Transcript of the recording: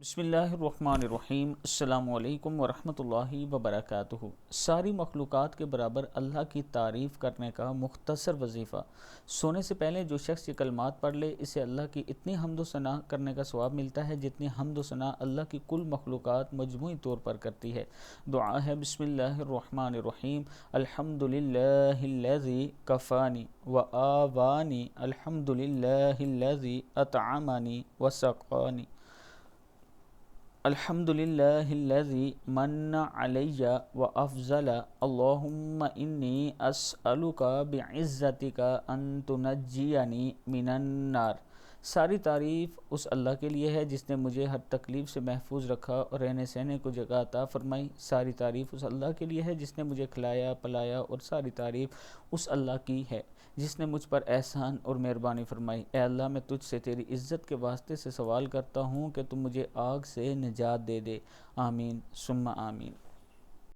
بسم اللہ الرحمن الرحیم۔ السلام علیکم ورحمۃ اللہ وبرکاتہ۔ ساری مخلوقات کے برابر اللہ کی تعریف کرنے کا مختصر وظیفہ۔ سونے سے پہلے جو شخص یہ کلمات پڑھ لے اسے اللہ کی اتنی حمد و ثنا کرنے کا ثواب ملتا ہے جتنی حمد و ثنا اللہ کی کل مخلوقات مجموعی طور پر کرتی ہے۔ دعا ہے بسم اللہ الرحمن الرحیم۔ الحمد للہ الذی کفانی وآوانی، الحمد للہ الذی اطعمنی وسقانی، الحمد للہ الذی من علی وافضل، اللہم انی اسألک بعزتک ان تنجینی من النار۔ ساری تعریف اس اللہ کے لیے ہے جس نے مجھے ہر تکلیف سے محفوظ رکھا اور رہنے سہنے کو جگہ عطا فرمائی۔ ساری تعریف اس اللہ کے لیے ہے جس نے مجھے کھلایا پلایا، اور ساری تعریف اس اللہ کی ہے جس نے مجھ پر احسان اور مہربانی فرمائی۔ اے اللہ، میں تجھ سے تیری عزت کے واسطے سے سوال کرتا ہوں کہ تم مجھے آگ سے نجات دے دے۔ آمین ثم آمین۔